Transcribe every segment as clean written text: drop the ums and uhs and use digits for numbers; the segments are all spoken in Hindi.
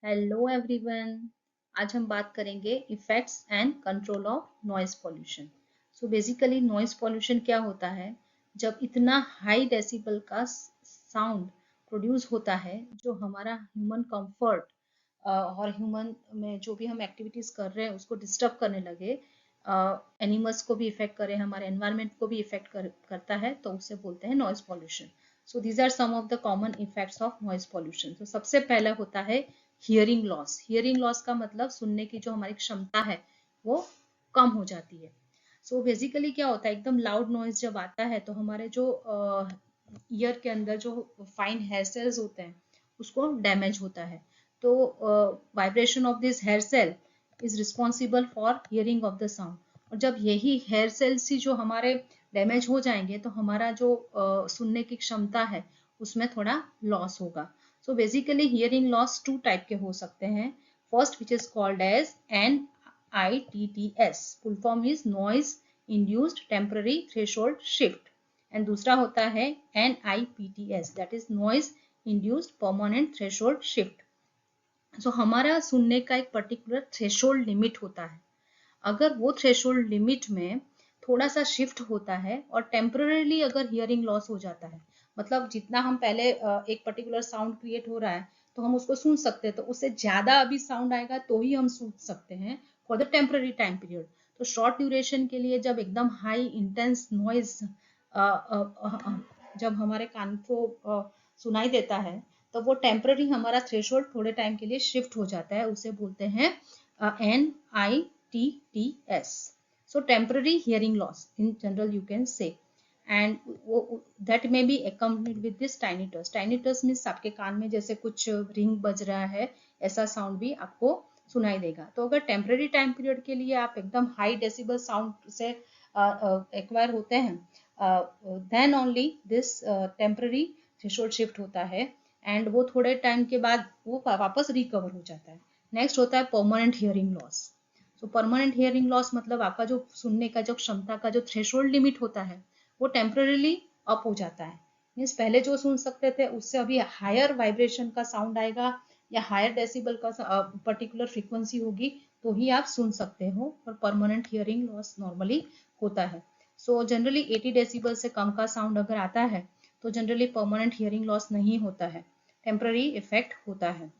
Hello everyone. आज हम बात करेंगे effects and control of noise pollution. So basically noise pollution क्या होता है? जब इतना हाई डेसिबल का साउंड प्रोड्यूस होता है जो हमारा ह्यूमन कंफर्ट और ह्यूमन में जो भी हम एक्टिविटीज कर रहे हैं उसको डिस्टर्ब करने लगे, एनिमल्स को भी इफेक्ट करे, हमारे एनवायरनमेंट को भी इफेक्ट करता है, तो उसे बोलते हैं noise pollution. So these are some of the common effects of noise pollution. तो सबसे पहला होता है हियरिंग लॉस। हियरिंग लॉस का मतलब सुनने की जो हमारी क्षमता है वो कम हो जाती है। सो बेसिकली क्या होता है, एकदम लाउड नॉइज जब आता है तो हमारे जो ईयर के अंदर जो फाइन हेयर सेल्स होते हैं उसको डैमेज होता है। तो vibration of this hair cell is responsible for hearing of the sound. और जब यही हेयर सेल्स ही जो हमारे डैमेज हो जाएंगे तो हमारा जो सुनने की क्षमता है उसमें थोड़ा लॉस होगा। So basically hearing loss two type के हो सकते हैं. First which is called as NITTS. Full form is noise induced temporary threshold shift. And दूसरा होता है NIPTS, that is noise induced permanent threshold shift. So हमारा सुनने का एक पर्टिकुलर थ्रेशोल्ड लिमिट होता है। अगर वो थ्रेशोल्ड लिमिट में थोड़ा सा शिफ्ट होता है और टेम्पररीली अगर हियरिंग लॉस हो जाता है, मतलब जितना हम पहले एक पर्टिकुलर साउंड क्रिएट हो रहा है तो हम उसको सुन सकते हैं, तो उससे ज्यादा अभी साउंड आएगा तो ही हम सुन सकते हैं for the temporary time period. तो शॉर्ट ड्यूरेशन के लिए जब एकदम हाई इंटेंस नॉइज जब हमारे कान को सुनाई देता है तो वो टेम्पररी हमारा थ्रेशोल्ड थोड़े टाइम के लिए शिफ्ट हो जाता है, उसे बोलते हैं NITTS. So temporary hearing loss in general you can say, and that may be accompanied with this tinnitus. Tinnitus means आपके कान में जैसे कुछ रिंग बज रहा है, ऐसा साउंड भी आपको सुनाई देगा। तो अगर टेम्पररी टाइम पीरियड के लिए आप एकदम हाई डेसिबल साउंड से एक्वायर होते हैं, then only this temporary threshold shift होता है एंड वो थोड़े टाइम के बाद वो वापस रिकवर हो जाता है। नेक्स्ट होता है परमानेंट हियरिंग लॉस। तो परमानेंट हियरिंग लॉस मतलब आपका जो सुनने का जो क्षमता का जो थ्रेशोल्ड लिमिट होता है वो टेम्पररीली अप हो जाता है। मीन्स पहले जो सुन सकते थे उससे अभी हायर वाइब्रेशन का साउंड आएगा या हायर डेसिबल का पर्टिकुलर फ्रीक्वेंसी होगी तो ही आप सुन सकते हो, और परमानेंट हियरिंग लॉस नॉर्मली होता है। सो जनरली 80 डेसिबल से कम का साउंड अगर आता है तो जनरली परमानेंट हियरिंग लॉस नहीं होता है, टेम्पररी इफेक्ट होता है।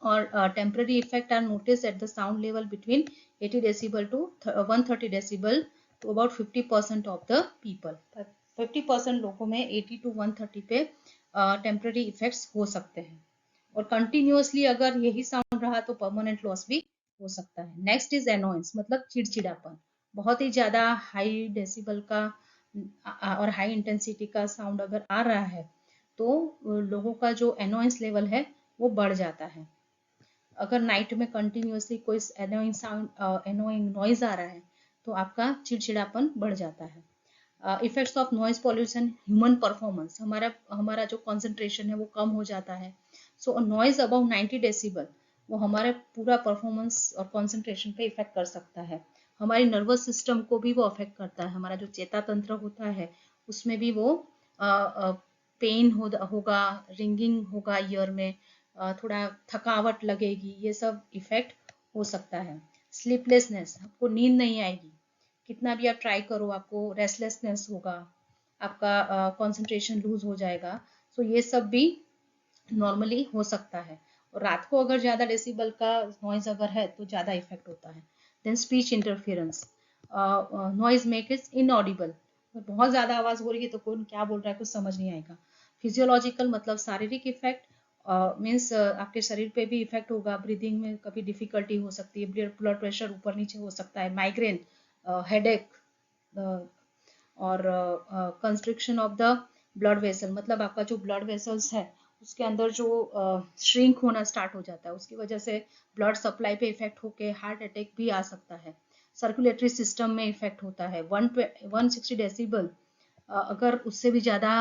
और temporary effect are noticed at the sound level between 80 decibel to 130 decibel to about 50% of the people. 50% लोगों में 80 to 130 पे temporary effects हो सकते हैं, और कंटिन्यूअसली अगर यही साउंड रहा तो परमानेंट लॉस भी हो सकता है। नेक्स्ट इज एनोइंस, मतलब चिड़चिड़ापन। बहुत ही ज्यादा हाई डेसिबल का और हाई इंटेंसिटी का साउंड अगर आ रहा है तो लोगों का जो एनोइंस लेवल है वो बढ़ जाता है। अगर नाइट में कंटिन्यूअसली कोई एनोइंग साउंड एनोइंग नॉइज आ रहा है तो आपका चिड़चिड़ापन बढ़ जाता है। Effects of noise pollution, human performance, हमारा हमारा जो कंसंट्रेशन है वो कम हो जाता है। सो नॉइज अबाउट 90 डेसिबल वो हमारे पूरा परफॉर्मेंस और कंसंट्रेशन पे इफेक्ट कर सकता है। हमारी नर्वस सिस्टम को भी वो अफेक्ट करता है, हमारा जो चेता तंत्र होता है उसमें भी वो पेन होगा, रिंगिंग होगा ईयर में, थोड़ा थकावट लगेगी, ये सब इफेक्ट हो सकता है। स्लीपलेसनेस, आपको नींद नहीं आएगी, कितना भी आप ट्राई करो आपको रेस्टलेसनेस होगा, आपका कंसंट्रेशन लूज हो जाएगा। सो ये सब भी नॉर्मली हो सकता है। और रात को अगर ज़्यादा डेसिबल का नॉइज अगर है तो ज़्यादा इफेक्ट होता है। Then speech interference, noise make is inaudible, बहुत ज़्यादा आवाज़ हो रही है तो कौन क्या बोल रहा है कुछ समझ नहीं आएगा। फिजियोलॉजिकल मतलब शारीरिक इफेक्ट, मीन्स आपके शरीर पे भी इफेक्ट होगा, ब्रीदिंग में कभी डिफिकल्टी हो सकती है, ब्लड प्रेशर ऊपर नीचे हो सकता है, माइग्रेन, हेडेक, और constriction of the blood vessel, मतलब आपका जो ब्लड वेसल्स है उसके अंदर जो श्रिंक होना स्टार्ट हो जाता है, उसकी वजह से ब्लड सप्लाई पे इफेक्ट होके हार्ट अटैक भी आ सकता है। सर्कुलेटरी सिस्टम में इफेक्ट होता है। 160 डेसिबल अगर उससे भी ज़्यादा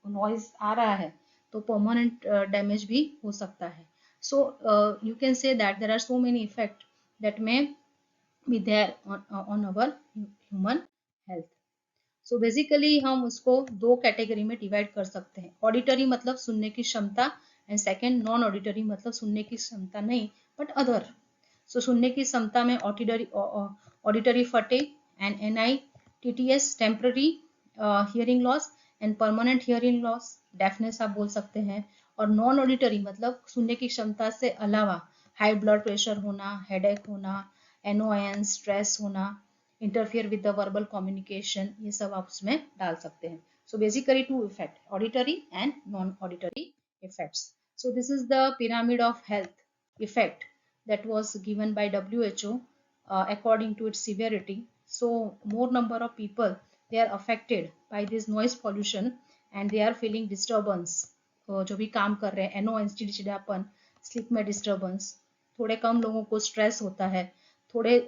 नॉइज आ रहा है तो परमानेंट डैमेज भी हो सकता है। So you can say that there are so many effect that may be there on our human health. So basically हम उसको दो कैटेगरी में डिवाइड कर सकते हैं। ऑडिटरी मतलब सुनने की क्षमता, एंड सेकेंड नॉन ऑडिटरी मतलब सुनने की क्षमता नहीं बट अदर. सो सुनने की क्षमता में auditory fatigue and NITTS temporary hearing loss and permanent hearing loss, deafness आप बोल सकते हैं. और नॉन ऑडिटरी मतलब सुनने की क्षमता से अलावा हाई ब्लड प्रेशर होना, हेडेक होना, एनोएंस, स्ट्रेस होना, interfere with the verbal communication, ये सब आप उसमें डाल सकते हैं. So basically two effect, auditory and non-auditory effects. So this is the pyramid of health effect that was given by WHO according to its severity. So more number of people, they are affected by this noise pollution and they are feeling disturbance. जो भी काम कर रहे हैं, एनोएंस, चिड़चिड़ापन, स्लीप में डिस्टर्बेंस, थोड़े कम लोगों को स्ट्रेस होता है, थोड़े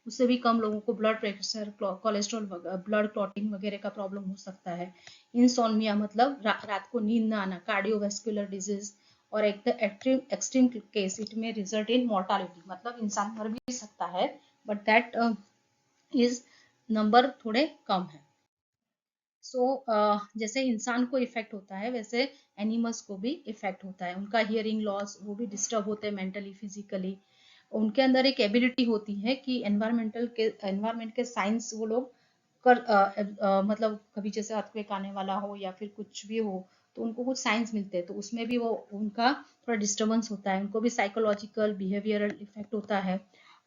उससे भी कम लोगों को blood pressure, cholesterol, blood clotting वगैरह का प्रॉब्लम हो सकता है. इंसोम्निया मतलब रात को नींद ना आना, कार्डियोवैस्कुलर डिजीज, और एक एक्सट्रीम केस इट में रिजल्ट इन मोर्टालिटी मतलब इंसान मर भी सकता है बट दैट इज नंबर थोड़े कम है. सो जैसे इंसान को इफेक्ट होता है वैसे एनिमल्स को भी इफेक्ट होता है. उनका हियरिंग लॉस, वो भी डिस्टर्ब होते हैं मेंटली, फिजिकली. उनके अंदर एक एबिलिटी होती है कि एनवायरमेंट के साइंस वो लोग मतलब कभी जैसे अर्थक्वेक आने वाला हो या फिर कुछ भी हो तो उनको कुछ साइंस मिलते हैं, तो उसमें भी वो उनका थोड़ा डिस्टर्बेंस होता है. उनको भी साइकोलॉजिकल बिहेवियरल इफेक्ट होता है.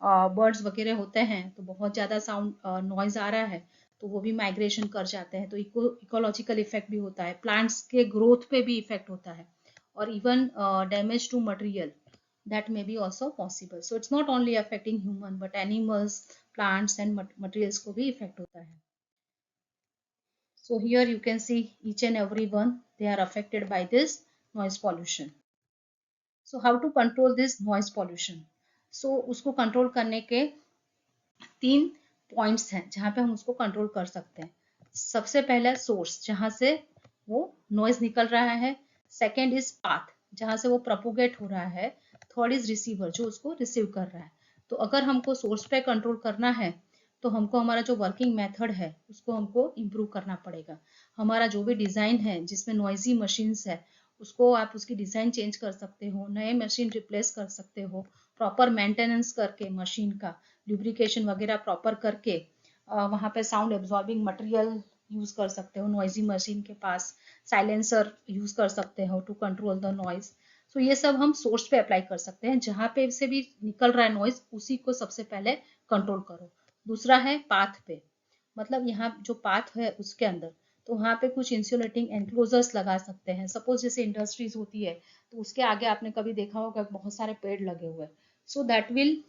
बर्ड्स वगैरह होते हैं तो बहुत ज़्यादा साउंड नॉइज आ रहा है तो वो भी माइग्रेशन कर जाते हैं, तो इकोलॉजिकल इफेक्ट भी होता है. प्लांट्स के ग्रोथ पे भी इफेक्ट होता है और even damage to material that may be also possible. So it's not only affecting human but animals, plants and materials को भी effect होता है. So here you can see each and every one, they are affected by this noise pollution. So how to control this noise pollution? So उसको control करने के 3 पॉइंट्स हैं जहाँ पे हम उसको कंट्रोल कर सकते हैं. सबसे पहला सोर्स जहाँ से वो नॉइज निकल रहा है. सेकेंड इज पाथ जहाँ से वो प्रोपोगेट हो रहा है. थर्ड इज रिसीवर जो उसको रिसीव कर रहा है. तो अगर हमको सोर्स पे कंट्रोल करना है तो हमको हमारा जो वर्किंग मेथड है उसको हमको इम्प्रूव करना पड़ेगा. हमारा जो भी डिज़ाइन है जिसमें नॉइजी मशीन्स है उसको आप उसकी डिज़ाइन चेंज कर सकते हो, नए मशीन रिप्लेस कर सकते हो, प्रॉपर मेंटेनेंस करके मशीन का ल्यूब्रिकेशन वगैरह प्रॉपर करके वहाँ पे साउंड एब्जॉर्बिंग मटेरियल यूज कर सकते हो. नॉइजी मशीन के पास साइलेंसर यूज कर सकते हो टू कंट्रोल द नॉइज. सो ये सब हम सोर्स पे अप्लाई कर सकते हैं. जहाँ पे से भी निकल रहा है नॉइज उसी को सबसे पहले कंट्रोल करो. दूसरा है पाथ पे, मतलब यहाँ जो पाथ है उसके अंदर तो वहाँ पे कुछ इंसुलेटिंग एनक्लोजर्स लगा सकते हैं. सपोज जैसे इंडस्ट्रीज होती है तो उसके आगे आपने कभी देखा होगा बहुत सारे पेड़ लगे हुए, so that will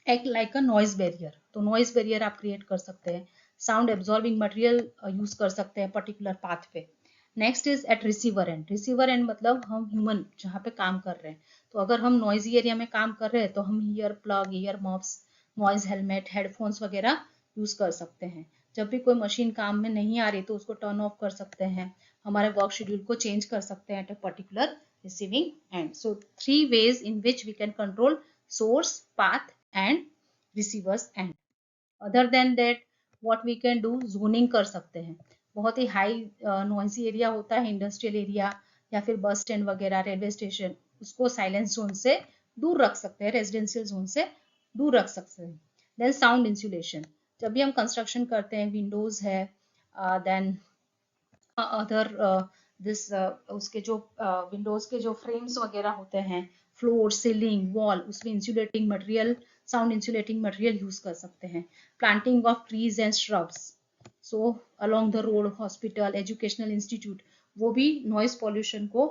act like a noise barrier. तो नॉइज बैरियर आप क्रिएट कर सकते हैं. साउंड एब्जॉर्बिंग मटेरियल यूज कर सकते हैं पर्टिकुलर पाथ पे. Next is at receiver end. Receiver end मतलब हम ह्यूमन जहाँ पे काम कर रहे हैं, तो अगर हम नॉइजी एरिया में काम कर रहे हैं तो हम ear plug, year mops, noise helmet, headphones वगैरह यूज कर सकते हैं. जब भी कोई मशीन काम में नहीं आ रही तो उसको टर्न ऑफ कर सकते हैं. हमारे वर्क शेड्यूल को चेंज कर सकते हैं at a particular receiving end. So 3 ways in which we can control source, path and receivers end. Other than that what we can do, zoning कर सकते हैं. बहुत ही हाई नॉइजी एरिया होता है इंडस्ट्रियल एरिया या फिर बस स्टैंड वगैरह, रेलवे स्टेशन, उसको साइलेंस जोन से दूर रख सकते हैं, रेजिडेंशियल जोन से दूर रख सकते हैं. देन साउंड इंसुलेशन, जब भी हम कंस्ट्रक्शन करते हैं, विंडोज है, देन अदर दिस उसके जो विंडोज के जो फ्रेम्स वगैरह होते हैं, फ्लोर, सीलिंग, वॉल, उसमें insulating material, sound insulating material use कर सकते हैं. Planting of trees and shrubs, so along the road, hospital, educational institute, वो भी नॉइज पॉल्यूशन को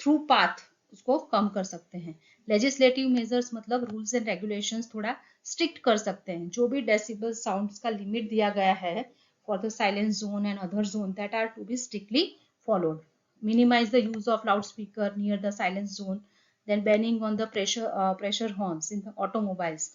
थ्रू पाथ उसको कम कर सकते हैं. लेजिस्लेटिव मेजर्स मतलब रूल्स एंड रेगुलेशंस थोड़ा स्ट्रिक्ट कर सकते हैं. जो भी डेसिबल साउंड्स का लिमिट दिया गया है for the silence zone and other zone that are to be strictly followed. Minimize the use of loudspeaker near the silence zone, then banning on the pressure horns in the automobiles,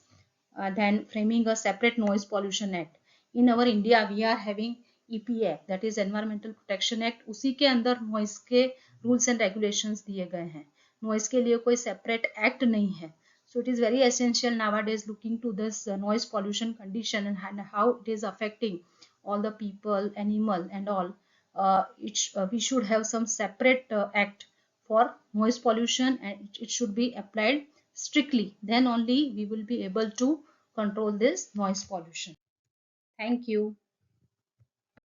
then framing a separate noise pollution act. In our India we are having EPA, that is Environmental Protection Act. उसी के अंदर noise के rules and regulations दिए गए हैं. noise के लिए कोई separate act नहीं है. So it is very essential nowadays looking to this noise pollution condition and how it is affecting all the people, animal and all. We should have some separate act for noise pollution, and it should be applied strictly. Then only we will be able to control this noise pollution. Thank you.